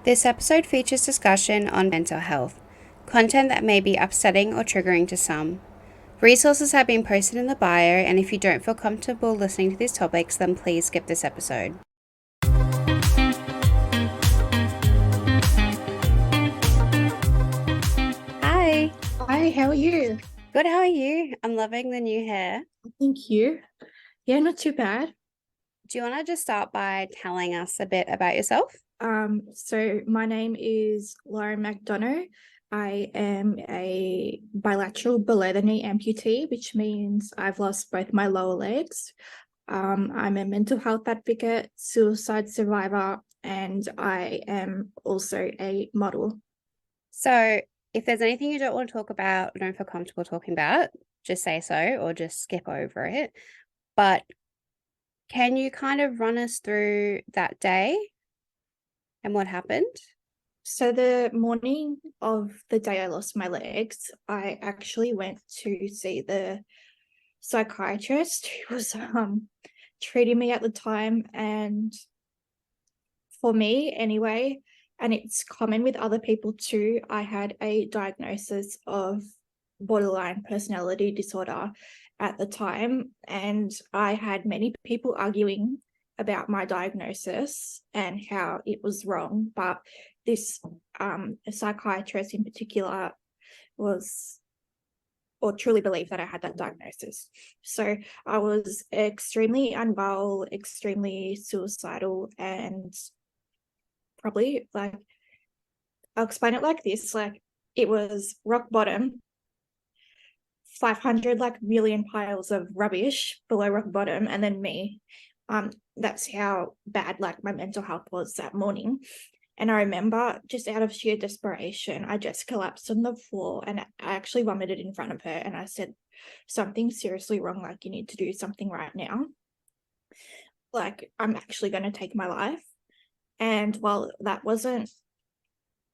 This episode features discussion on mental health, content that may be upsetting or triggering to some. Resources have been posted in the bio, and if you don't feel comfortable listening to these topics, then please skip this episode. Hi. Hi, how are you? Good, how are you? I'm loving the new hair. Thank you. Yeah, not too bad. Do you want to just start by telling us a bit about yourself? So my name is Lauren McDonough. I am a bilateral below the knee amputee, which means I've lost both my lower legs. I'm a mental health advocate, suicide survivor, and I am also a model. So, if there's anything you don't want to talk about or don't feel comfortable talking about, just say so or just skip over it. But can you kind of run us through that day and what happened? So the morning of the day I lost my legs, I actually went to see the psychiatrist who was treating me at the time. And for me anyway, and it's common with other people too, I had a diagnosis of borderline personality disorder at the time, and I had many people arguing about my diagnosis and how it was wrong. But this psychiatrist in particular was, or truly believed, that I had that diagnosis. So I was extremely unwell, extremely suicidal, and probably like, I'll explain it like this: like, it was rock bottom, 500 like million piles of rubbish below rock bottom, and then me. That's how bad like my mental health was that morning. And I remember, just out of sheer desperation, I just collapsed on the floor and I actually vomited in front of her. And I said, "Something's seriously wrong. Like, you need to do something right now. Like, I'm actually going to take my life." And while that wasn't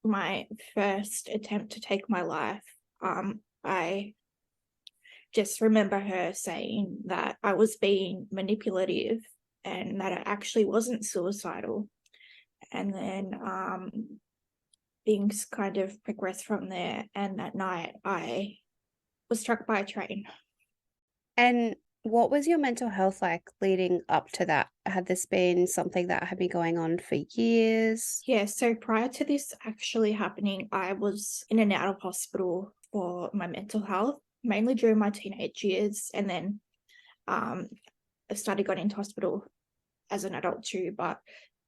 my first attempt to take my life, I just remember her saying that I was being manipulative and that I actually wasn't suicidal. And then things kind of progressed from there. And that night I was struck by a train. And what was your mental health like leading up to that? Had this been something that had been going on for years? Yeah, so prior to this actually happening, I was in and out of hospital for my mental health, mainly during my teenage years. And then I started going into hospital as an adult too. But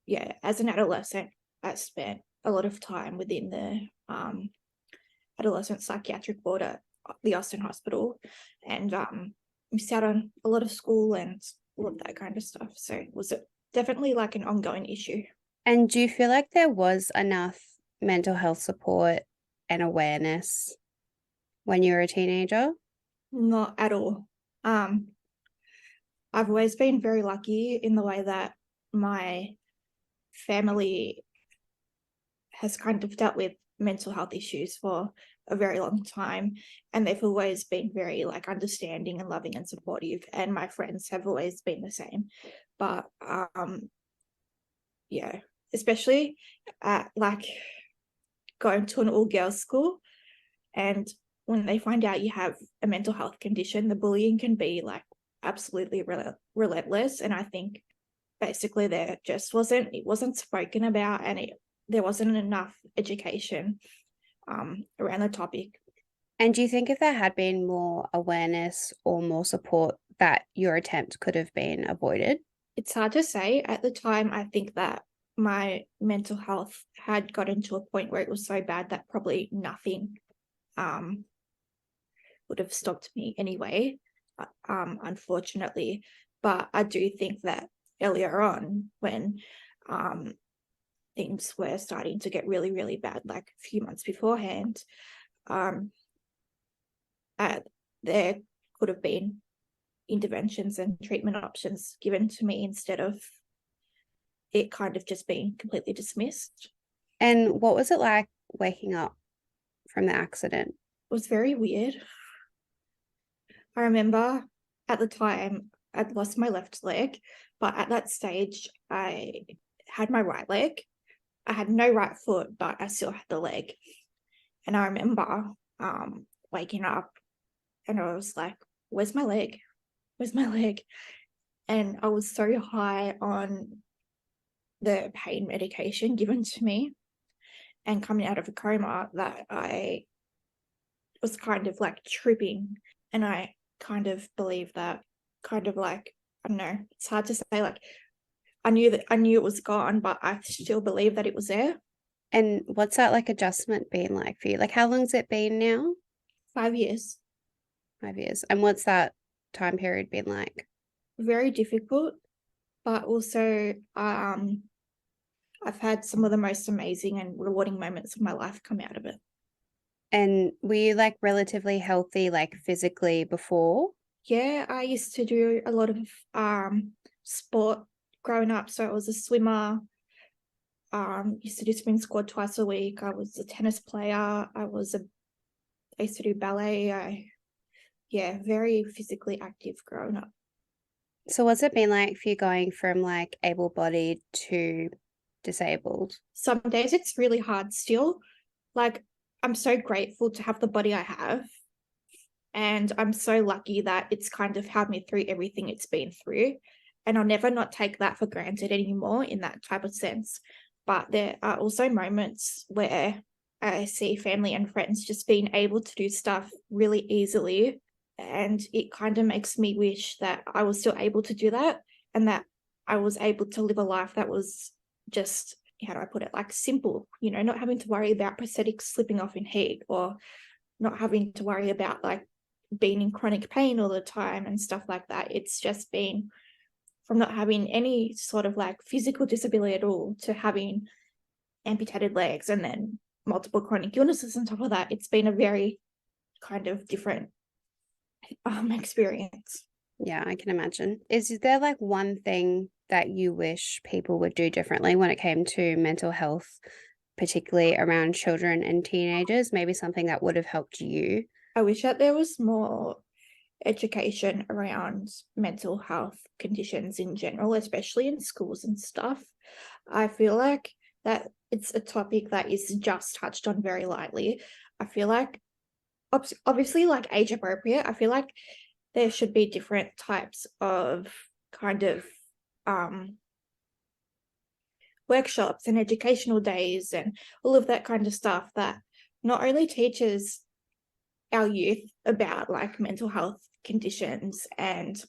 yeah, as an adolescent, I spent a lot of time within the adolescent psychiatric ward at the Austin Hospital, and missed out on a lot of school and all of that kind of stuff. So it was definitely like an ongoing issue. And do you feel like there was enough mental health support and awareness when you were a teenager? Not at all. Um, I've always been very lucky in the way that my family has kind of dealt with mental health issues for a very long time, and they've always been very like understanding and loving and supportive, and my friends have always been the same. But yeah, especially at like going to an all-girls school, and when they find out you have a mental health condition, the bullying can be like absolutely relentless. And I think basically it wasn't spoken about, and there wasn't enough education around the topic. And do you think if there had been more awareness or more support that your attempt could have been avoided? It's hard to say. At the time, I think that my mental health had gotten to a point where it was so bad that probably nothing um, would have stopped me anyway, unfortunately. But I do think that earlier on, when things were starting to get really, really bad, like a few months beforehand, um, there could have been interventions and treatment options given to me instead of it kind of just being completely dismissed. And what was it like waking up from the accident? It was very weird. I remember at the time I'd lost my left leg, but at that stage I had my right leg. I had no right foot, but I still had the leg. And I remember waking up and I was like, where's my leg? Where's my leg? And I was so high on the pain medication given to me and coming out of a coma that I was kind of like tripping. And I kind of believe that, kind of like, I don't know, it's hard to say, like, I knew it was gone, but I still believe that it was there. And what's that like adjustment been like for you? Like how long's it been now? 5 years. 5 years. And what's that time period been like? Very difficult, but also I've had some of the most amazing and rewarding moments of my life come out of it. And were you like relatively healthy, like physically before? Yeah, I used to do a lot of sport growing up. So I was a swimmer, used to do swim squad twice a week. I was a tennis player. I used to do ballet. Yeah, very physically active growing up. So what's it been like for you going from like able-bodied to disabled? Some days it's really hard still. Like, I'm so grateful to have the body I have. And I'm so lucky that it's kind of helped me through everything it's been through. And I'll never not take that for granted anymore in that type of sense. But there are also moments where I see family and friends just being able to do stuff really easily. And it kind of makes me wish that I was still able to do that and that I was able to live a life that was just, how do I put it, like simple, not having to worry about prosthetics slipping off in heat or not having to worry about like being in chronic pain all the time and stuff like that. It's just been from not having any sort of like physical disability at all to having amputated legs and then multiple chronic illnesses on top of that. It's been a very kind of different experience. Yeah, I can imagine. Is there like one thing that you wish people would do differently when it came to mental health, particularly around children and teenagers? Maybe something that would have helped you? I wish that there was more education around mental health conditions in general, especially in schools and stuff. I feel like that it's a topic that is just touched on very lightly. I feel like, obviously, like age appropriate, I feel like there should be different types of kind of workshops and educational days and all of that kind of stuff that not only teaches our youth about like mental health conditions and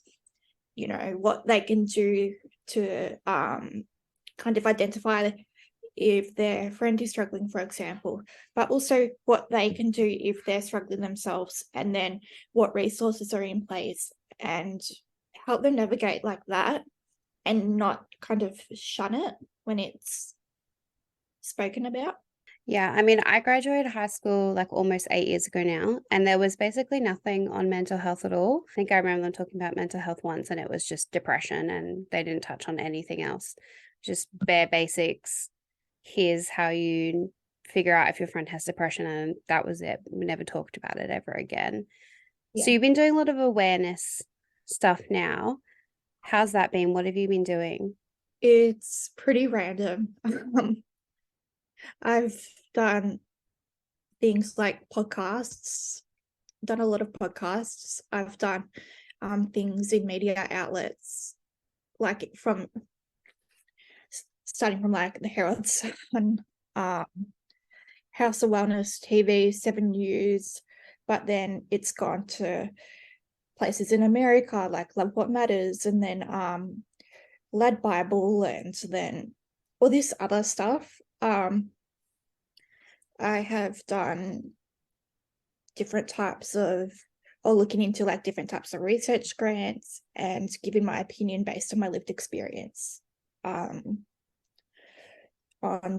what they can do to kind of identify if their friend is struggling, for example, but also what they can do if they're struggling themselves, and then what resources are in place and help them navigate like that and not kind of shun it when it's spoken about. Yeah, I mean, I graduated high school like almost 8 years ago now, and there was basically nothing on mental health at all. I think I remember them talking about mental health once, and it was just depression, and they didn't touch on anything else. Just bare basics. Here's how you figure out if your friend has depression, and that was it. We never talked about it ever again. So Yeah, you've been doing a lot of awareness stuff now. How's that been? What have you been doing? it's pretty random. I've done things like podcasts, done a lot of podcasts. I've done things in media outlets, like from starting from like the Herald Sun, um, House of Wellness TV, 7 News, but then it's gone to places in America like Love What Matters, and then Lad Bible, and then all this other stuff. I have done different types of, or looking into like different types of research grants and giving my opinion based on my lived experience on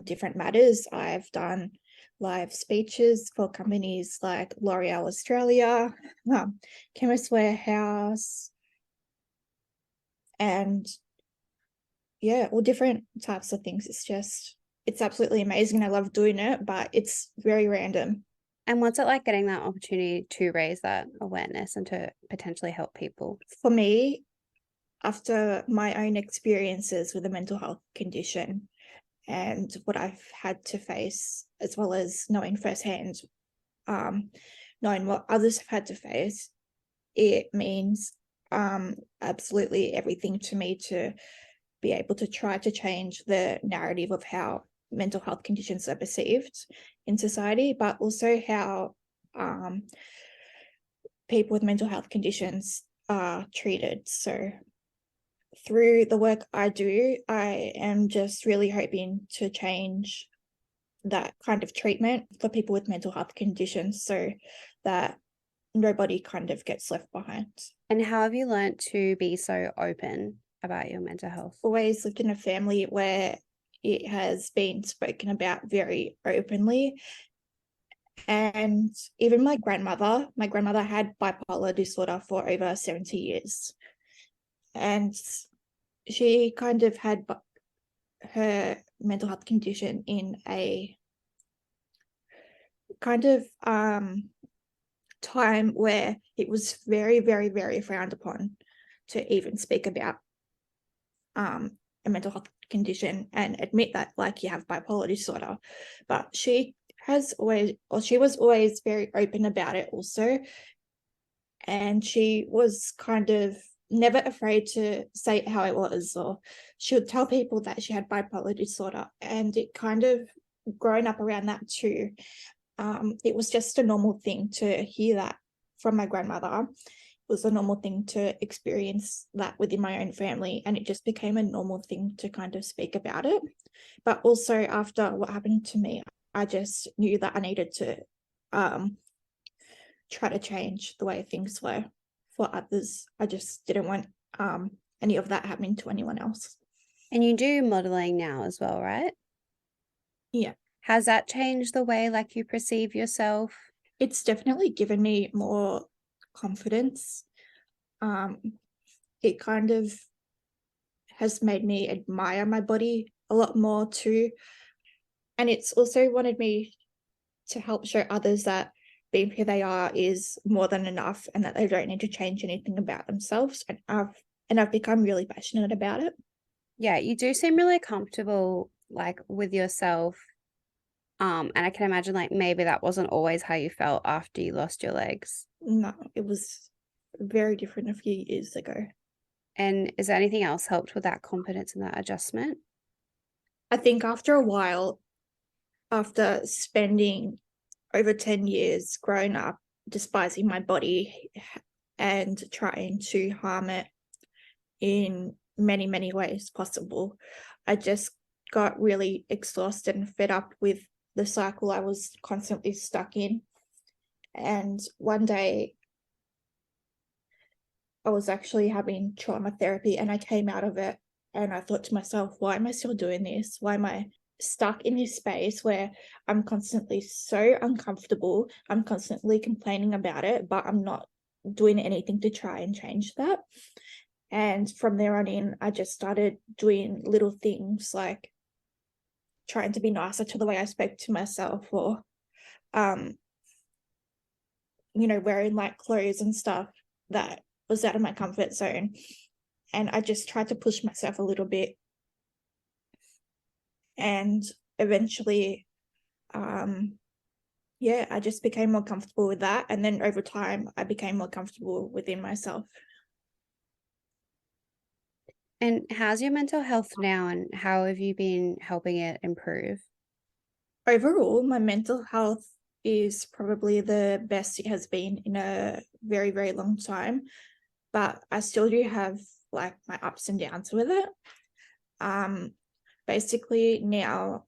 different matters. I've done live speeches for companies like L'Oreal Australia, Chemist Warehouse, and yeah, all different types of things. It's absolutely amazing. I love doing it, but it's very random. And what's it like getting that opportunity to raise that awareness and to potentially help people? For me, after my own experiences with a mental health condition, and what I've had to face, as well as knowing firsthand, knowing what others have had to face, it means absolutely everything to me to be able to try to change the narrative of how mental health conditions are perceived in society, but also how people with mental health conditions are treated. So through the work I do, I am just really hoping to change that kind of treatment for people with mental health conditions so that nobody kind of gets left behind. And how have you learnt to be so open about your mental health? Always lived in a family where it has been spoken about very openly. And even my grandmother had bipolar disorder for over 70 years. And she kind of had her mental health condition in a kind of time where it was very, very, very frowned upon to even speak about a mental health condition and admit that, like, you have bipolar disorder. But she was always very open about it also. And she was kind of never afraid to say how it was, or she would tell people that she had bipolar disorder. And it kind of grown up around that too. It was just a normal thing to hear that from my grandmother. It was a normal thing to experience that within my own family, and it just became a normal thing to kind of speak about it. But also after what happened to me, I just knew that I needed to try to change the way things were for others. I just didn't want any of that happening to anyone else. And you do modeling now as well, right? Yeah. Has that changed the way like you perceive yourself? It's definitely given me more confidence. It kind of has made me admire my body a lot more too. And it's also wanted me to help show others that being who they are is more than enough, and that they don't need to change anything about themselves. And I've become really passionate about it. Yeah, you do seem really comfortable like with yourself. And I can imagine like maybe that wasn't always how you felt after you lost your legs. No, it was very different a few years ago. And is there anything else helped with that confidence and that adjustment? I think after a while, after spending over 10 years growing up despising my body and trying to harm it in many, many ways possible, I just got really exhausted and fed up with the cycle I was constantly stuck in. And one day I was actually having trauma therapy, and I came out of it and I thought to myself, why am I still doing this? Why am I stuck in this space where I'm constantly so uncomfortable? I'm constantly complaining about it, but I'm not doing anything to try and change that. And from there on in, I just started doing little things like trying to be nicer to the way I spoke to myself, or wearing like clothes and stuff that was out of my comfort zone. And I just tried to push myself a little bit. And eventually, I just became more comfortable with that. And then over time, I became more comfortable within myself. And how's your mental health now, and how have you been helping it improve? Overall, my mental health is probably the best it has been in a very, very long time. But I still do have like my ups and downs with it. Basically now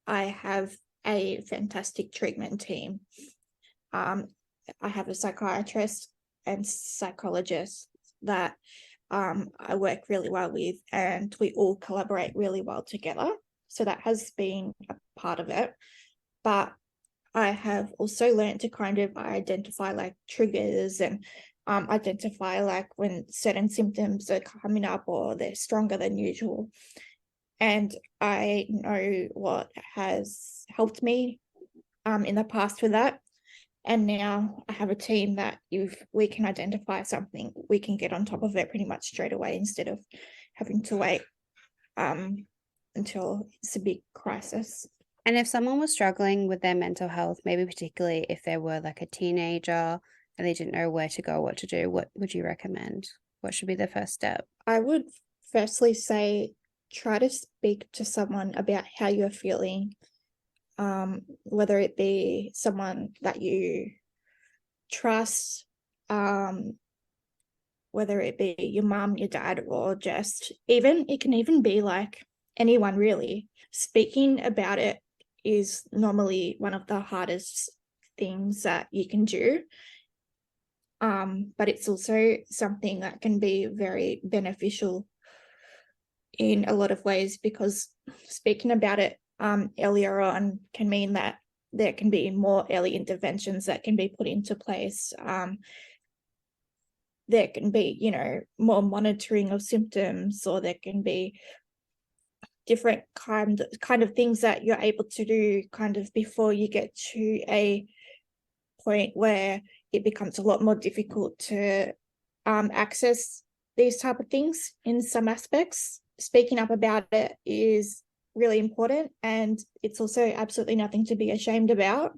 I have a fantastic treatment team. I have a psychiatrist and psychologist that I work really well with, and we all collaborate really well together. So that has been a part of it. But I have also learned to kind of identify like triggers and identify like when certain symptoms are coming up or they're stronger than usual. And I know what has helped me in the past with that. And now I have a team that if we can identify something, we can get on top of it pretty much straight away instead of having to wait until it's a big crisis. And if someone was struggling with their mental health, maybe particularly if they were like a teenager and they didn't know where to go, what to do, what would you recommend? What should be the first step? I would firstly say try to speak to someone about how you're feeling, whether it be someone that you trust, whether it be your mum, your dad, or just even, it can even be like anyone really. Speaking about it is normally one of the hardest things that you can do. But it's also something that can be very beneficial in a lot of ways, because speaking about it earlier on can mean that there can be more early interventions that can be put into place. There can be, more monitoring of symptoms, or there can be different kind of things that you're able to do kind of before you get to a point where it becomes a lot more difficult to access these type of things in some aspects. Speaking up about it is really important, and it's also absolutely nothing to be ashamed about.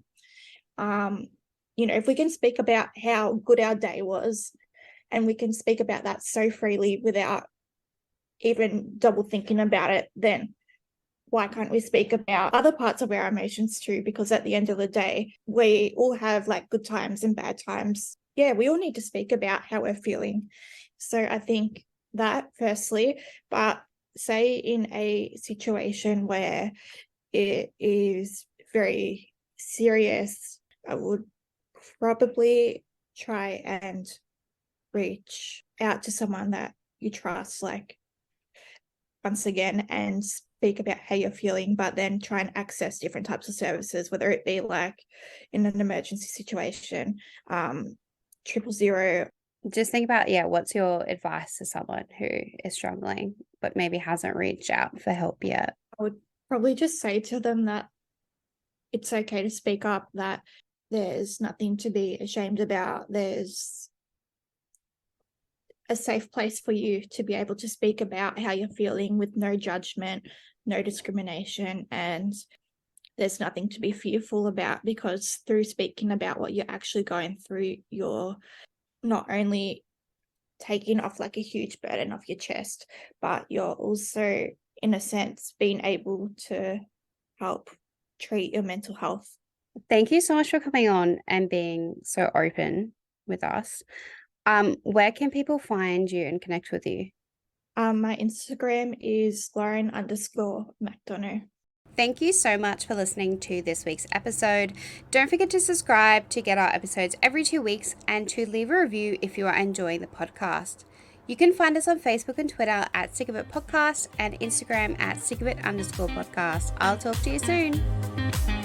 If we can speak about how good our day was, and we can speak about that so freely without even double thinking about it, then why can't we speak about other parts of our emotions too? Because at the end of the day, we all have like good times and bad times. Yeah, we all need to speak about how we're feeling. So I think that firstly, but say in a situation where it is very serious, I would probably try and reach out to someone that you trust, like once again, and speak about how you're feeling, but then try and access different types of services, whether it be like in an emergency situation, 000. Just think about, yeah, what's your advice to someone who is struggling but maybe hasn't reached out for help yet? I would probably just say to them that it's okay to speak up, that there's nothing to be ashamed about. There's a safe place for you to be able to speak about how you're feeling with no judgment, no discrimination, and there's nothing to be fearful about, because through speaking about what you're actually going through, you're not only taking off like a huge burden off your chest, but you're also, in a sense, being able to help treat your mental health. Thank you so much for coming on and being so open with us. Where can people find you and connect with you? My Instagram is Lauren_McDonough. Thank you so much for listening to this week's episode. Don't forget to subscribe to get our episodes every 2 weeks, and to leave a review if you are enjoying the podcast. You can find us on Facebook and Twitter at Sick of It Podcast, and Instagram at sickofit_podcast. I'll talk to you soon.